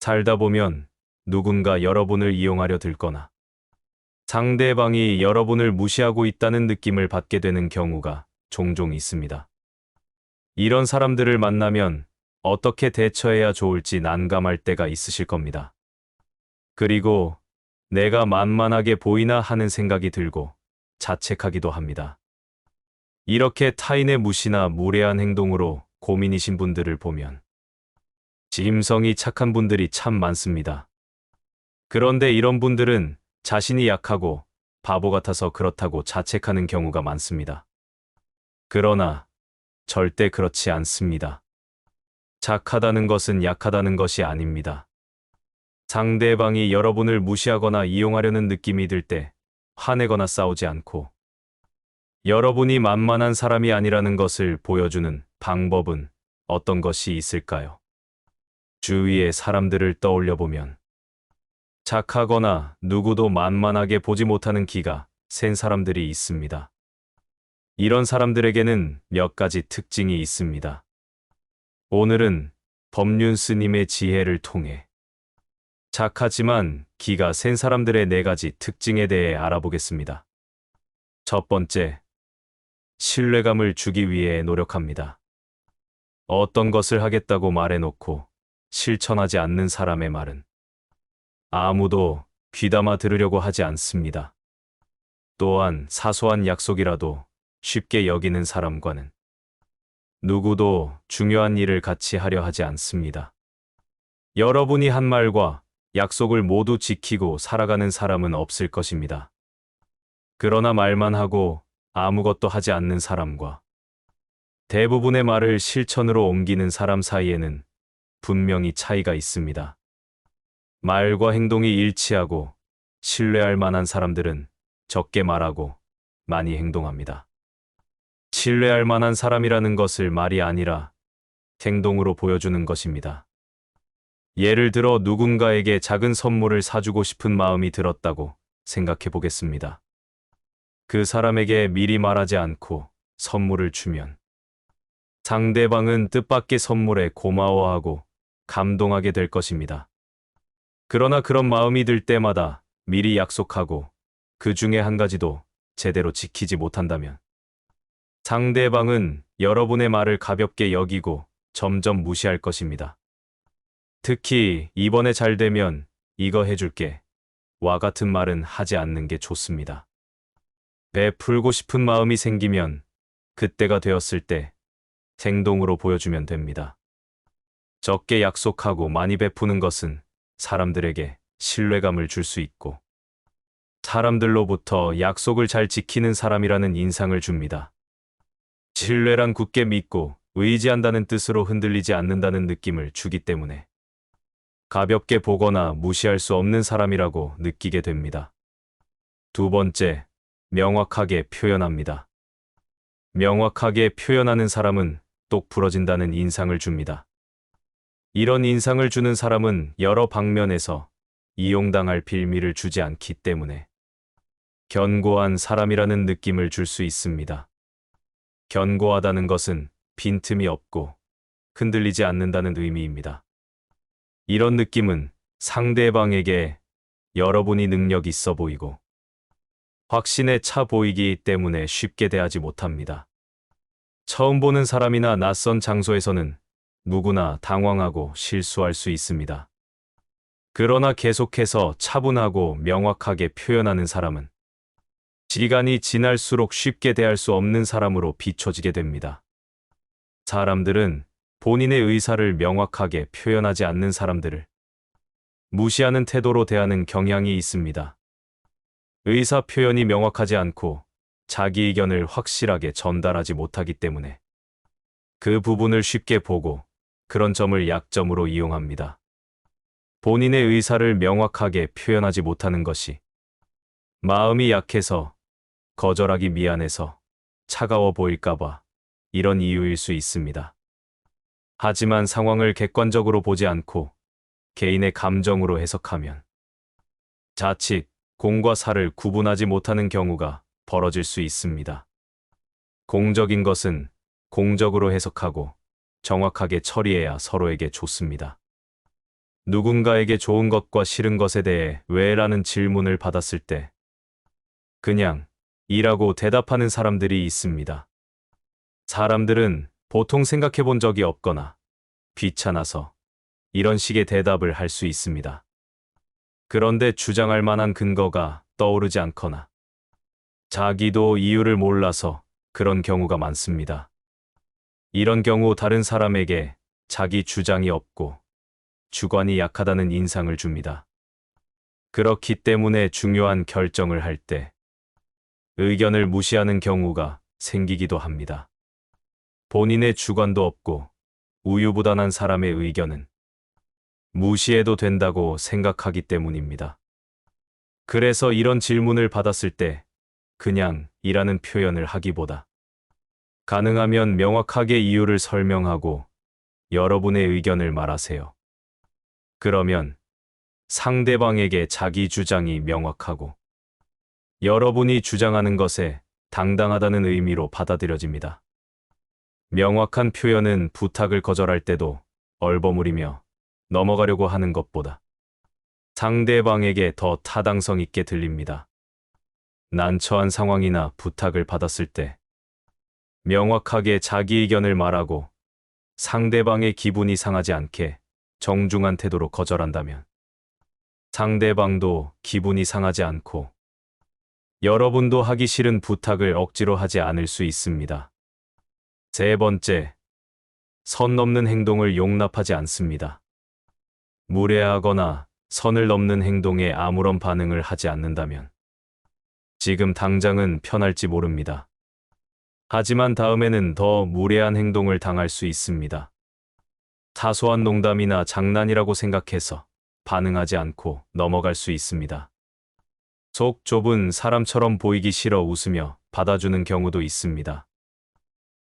살다 보면 누군가 여러분을 이용하려 들거나 상대방이 여러분을 무시하고 있다는 느낌을 받게 되는 경우가 종종 있습니다. 이런 사람들을 만나면 어떻게 대처해야 좋을지 난감할 때가 있으실 겁니다. 그리고 내가 만만하게 보이나 하는 생각이 들고 자책하기도 합니다. 이렇게 타인의 무시나 무례한 행동으로 고민이신 분들을 보면 심성이 착한 분들이 참 많습니다. 그런데 이런 분들은 자신이 약하고 바보 같아서 그렇다고 자책하는 경우가 많습니다. 그러나 절대 그렇지 않습니다. 착하다는 것은 약하다는 것이 아닙니다. 상대방이 여러분을 무시하거나 이용하려는 느낌이 들 때 화내거나 싸우지 않고 여러분이 만만한 사람이 아니라는 것을 보여주는 방법은 어떤 것이 있을까요? 주위의 사람들을 떠올려 보면 착하거나 누구도 만만하게 보지 못하는 기가 센 사람들이 있습니다. 이런 사람들에게는 몇 가지 특징이 있습니다. 오늘은 법륜 스님의 지혜를 통해 착하지만 기가 센 사람들의 4가지 특징에 대해 알아보겠습니다. 첫 번째, 신뢰감을 주기 위해 노력합니다. 어떤 것을 하겠다고 말해놓고 실천하지 않는 사람의 말은 아무도 귀담아 들으려고 하지 않습니다. 또한 사소한 약속이라도 쉽게 여기는 사람과는 누구도 중요한 일을 같이 하려 하지 않습니다. 여러분이 한 말과 약속을 모두 지키고 살아가는 사람은 없을 것입니다. 그러나 말만 하고 아무것도 하지 않는 사람과 대부분의 말을 실천으로 옮기는 사람 사이에는 분명히 차이가 있습니다. 말과 행동이 일치하고 신뢰할 만한 사람들은 적게 말하고 많이 행동합니다. 신뢰할 만한 사람이라는 것을 말이 아니라 행동으로 보여주는 것입니다. 예를 들어 누군가에게 작은 선물을 사주고 싶은 마음이 들었다고 생각해 보겠습니다. 그 사람에게 미리 말하지 않고 선물을 주면 상대방은 뜻밖의 선물에 고마워하고 감동하게 될 것입니다. 그러나 그런 마음이 들 때마다 미리 약속하고 그 중에 한 가지도 제대로 지키지 못한다면 상대방은 여러분의 말을 가볍게 여기고 점점 무시할 것입니다. 특히 이번에 잘 되면 이거 해줄게 와 같은 말은 하지 않는 게 좋습니다. 베풀고 싶은 마음이 생기면 그때가 되었을 때 행동으로 보여주면 됩니다. 적게 약속하고 많이 베푸는 것은 사람들에게 신뢰감을 줄 수 있고 사람들로부터 약속을 잘 지키는 사람이라는 인상을 줍니다. 신뢰란 굳게 믿고 의지한다는 뜻으로 흔들리지 않는다는 느낌을 주기 때문에 가볍게 보거나 무시할 수 없는 사람이라고 느끼게 됩니다. 두 번째, 명확하게 표현합니다. 명확하게 표현하는 사람은 똑 부러진다는 인상을 줍니다. 이런 인상을 주는 사람은 여러 방면에서 이용당할 빌미를 주지 않기 때문에 견고한 사람이라는 느낌을 줄 수 있습니다. 견고하다는 것은 빈틈이 없고 흔들리지 않는다는 의미입니다. 이런 느낌은 상대방에게 여러분이 능력 있어 보이고 확신에 차 보이기 때문에 쉽게 대하지 못합니다. 처음 보는 사람이나 낯선 장소에서는 누구나 당황하고 실수할 수 있습니다. 그러나 계속해서 차분하고 명확하게 표현하는 사람은 시간이 지날수록 쉽게 대할 수 없는 사람으로 비춰지게 됩니다. 사람들은 본인의 의사를 명확하게 표현하지 않는 사람들을 무시하는 태도로 대하는 경향이 있습니다. 의사 표현이 명확하지 않고 자기 의견을 확실하게 전달하지 못하기 때문에 그 부분을 쉽게 보고 그런 점을 약점으로 이용합니다. 본인의 의사를 명확하게 표현하지 못하는 것이 마음이 약해서, 거절하기 미안해서, 차가워 보일까봐 이런 이유일 수 있습니다. 하지만 상황을 객관적으로 보지 않고 개인의 감정으로 해석하면 자칫 공과 사를 구분하지 못하는 경우가 벌어질 수 있습니다. 공적인 것은 공적으로 해석하고 정확하게 처리해야 서로에게 좋습니다. 누군가에게 좋은 것과 싫은 것에 대해 왜라는 질문을 받았을 때 그냥 이라고 대답하는 사람들이 있습니다. 사람들은 보통 생각해 본 적이 없거나 귀찮아서 이런 식의 대답을 할 수 있습니다. 그런데 주장할 만한 근거가 떠오르지 않거나 자기도 이유를 몰라서 그런 경우가 많습니다. 이런 경우 다른 사람에게 자기 주장이 없고 주관이 약하다는 인상을 줍니다. 그렇기 때문에 중요한 결정을 할 때 의견을 무시하는 경우가 생기기도 합니다. 본인의 주관도 없고 우유부단한 사람의 의견은 무시해도 된다고 생각하기 때문입니다. 그래서 이런 질문을 받았을 때 그냥 이라는 표현을 하기보다 가능하면 명확하게 이유를 설명하고 여러분의 의견을 말하세요. 그러면 상대방에게 자기 주장이 명확하고 여러분이 주장하는 것에 당당하다는 의미로 받아들여집니다. 명확한 표현은 부탁을 거절할 때도 얼버무리며 넘어가려고 하는 것보다 상대방에게 더 타당성 있게 들립니다. 난처한 상황이나 부탁을 받았을 때 명확하게 자기 의견을 말하고 상대방의 기분이 상하지 않게 정중한 태도로 거절한다면 상대방도 기분이 상하지 않고 여러분도 하기 싫은 부탁을 억지로 하지 않을 수 있습니다. 세 번째, 선 넘는 행동을 용납하지 않습니다. 무례하거나 선을 넘는 행동에 아무런 반응을 하지 않는다면 지금 당장은 편할지 모릅니다. 하지만 다음에는 더 무례한 행동을 당할 수 있습니다. 사소한 농담이나 장난이라고 생각해서 반응하지 않고 넘어갈 수 있습니다. 속 좁은 사람처럼 보이기 싫어 웃으며 받아주는 경우도 있습니다.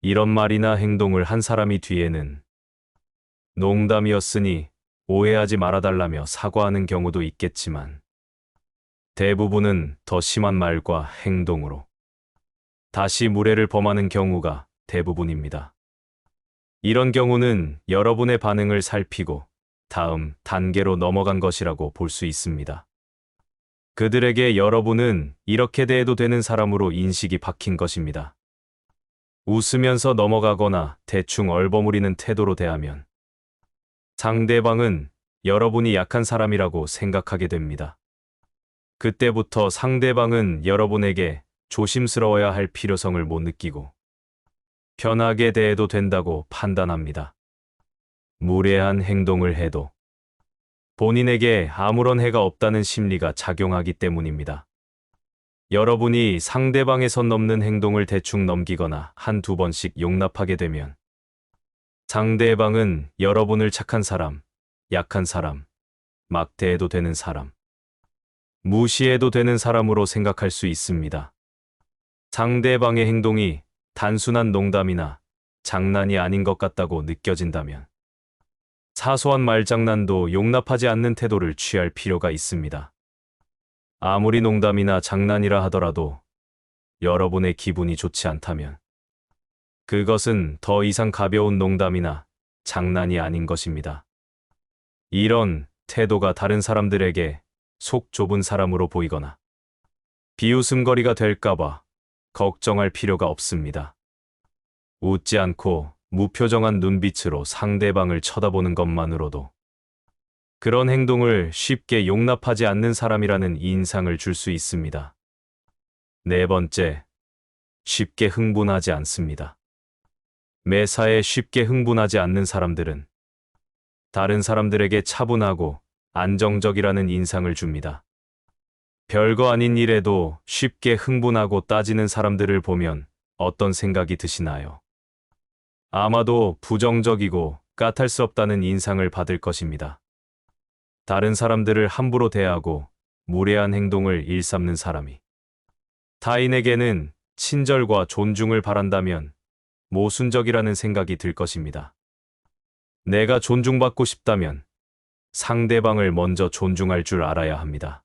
이런 말이나 행동을 한 사람이 뒤에는 농담이었으니 오해하지 말아달라며 사과하는 경우도 있겠지만 대부분은 더 심한 말과 행동으로 다시 무례를 범하는 경우가 대부분입니다. 이런 경우는 여러분의 반응을 살피고 다음 단계로 넘어간 것이라고 볼 수 있습니다. 그들에게 여러분은 이렇게 대해도 되는 사람으로 인식이 박힌 것입니다. 웃으면서 넘어가거나 대충 얼버무리는 태도로 대하면 상대방은 여러분이 약한 사람이라고 생각하게 됩니다. 그때부터 상대방은 여러분에게 조심스러워야 할 필요성을 못 느끼고 편하게 대해도 된다고 판단합니다. 무례한 행동을 해도 본인에게 아무런 해가 없다는 심리가 작용하기 때문입니다. 여러분이 상대방의 선 넘는 행동을 대충 넘기거나 한두 번씩 용납하게 되면 상대방은 여러분을 착한 사람, 약한 사람, 막대해도 되는 사람, 무시해도 되는 사람으로 생각할 수 있습니다. 상대방의 행동이 단순한 농담이나 장난이 아닌 것 같다고 느껴진다면 사소한 말장난도 용납하지 않는 태도를 취할 필요가 있습니다. 아무리 농담이나 장난이라 하더라도 여러분의 기분이 좋지 않다면 그것은 더 이상 가벼운 농담이나 장난이 아닌 것입니다. 이런 태도가 다른 사람들에게 속 좁은 사람으로 보이거나 비웃음거리가 될까봐 걱정할 필요가 없습니다. 웃지 않고 무표정한 눈빛으로 상대방을 쳐다보는 것만으로도 그런 행동을 쉽게 용납하지 않는 사람이라는 인상을 줄 수 있습니다. 네 번째, 쉽게 흥분하지 않습니다. 매사에 쉽게 흥분하지 않는 사람들은 다른 사람들에게 차분하고 안정적이라는 인상을 줍니다. 별거 아닌 일에도 쉽게 흥분하고 따지는 사람들을 보면 어떤 생각이 드시나요? 아마도 부정적이고 까탈스럽다는 인상을 받을 것입니다. 다른 사람들을 함부로 대하고 무례한 행동을 일삼는 사람이 타인에게는 친절과 존중을 바란다면 모순적이라는 생각이 들 것입니다. 내가 존중받고 싶다면 상대방을 먼저 존중할 줄 알아야 합니다.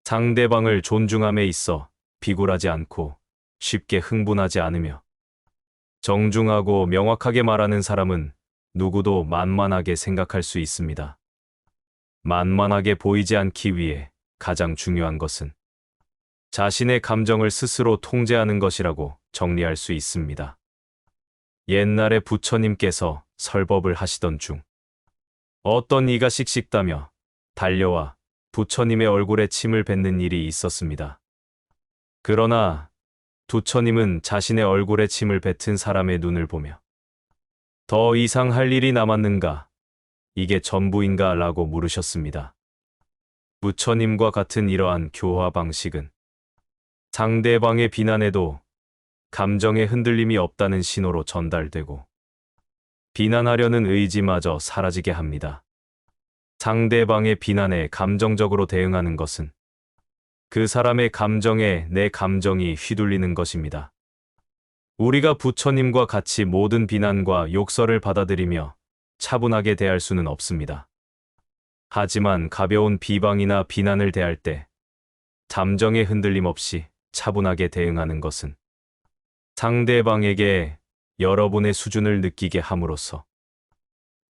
상대방을 존중함에 있어 비굴하지 않고 쉽게 흥분하지 않으며 정중하고 명확하게 말하는 사람은 누구도 만만하게 생각할 수 있습니다. 만만하게 보이지 않기 위해 가장 중요한 것은 자신의 감정을 스스로 통제하는 것이라고 정리할 수 있습니다. 옛날에 부처님께서 설법을 하시던 중 어떤 이가 씩씩다며 달려와 부처님의 얼굴에 침을 뱉는 일이 있었습니다. 그러나 부처님은 자신의 얼굴에 침을 뱉은 사람의 눈을 보며 더 이상 할 일이 남았는가? 이게 전부인가? 라고 물으셨습니다. 부처님과 같은 이러한 교화 방식은 상대방의 비난에도 감정의 흔들림이 없다는 신호로 전달되고 비난하려는 의지마저 사라지게 합니다. 상대방의 비난에 감정적으로 대응하는 것은 그 사람의 감정에 내 감정이 휘둘리는 것입니다. 우리가 부처님과 같이 모든 비난과 욕설을 받아들이며 차분하게 대할 수는 없습니다. 하지만 가벼운 비방이나 비난을 대할 때 감정의 흔들림 없이 차분하게 대응하는 것은 상대방에게 여러분의 수준을 느끼게 함으로써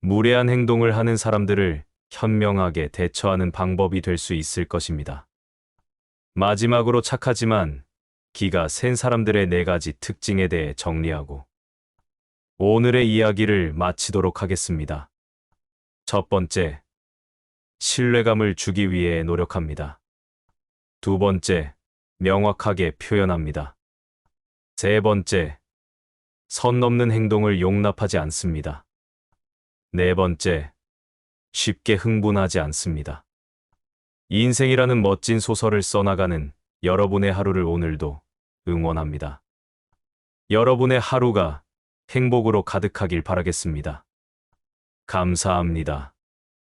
무례한 행동을 하는 사람들을 현명하게 대처하는 방법이 될 수 있을 것입니다. 마지막으로 착하지만 기가 센 사람들의 4가지 특징에 대해 정리하고 오늘의 이야기를 마치도록 하겠습니다. 첫 번째, 신뢰감을 주기 위해 노력합니다. 두 번째, 명확하게 표현합니다. 세 번째, 선 넘는 행동을 용납하지 않습니다. 네 번째, 쉽게 흥분하지 않습니다. 인생이라는 멋진 소설을 써나가는 여러분의 하루를 오늘도 응원합니다. 여러분의 하루가 행복으로 가득하길 바라겠습니다. 감사합니다.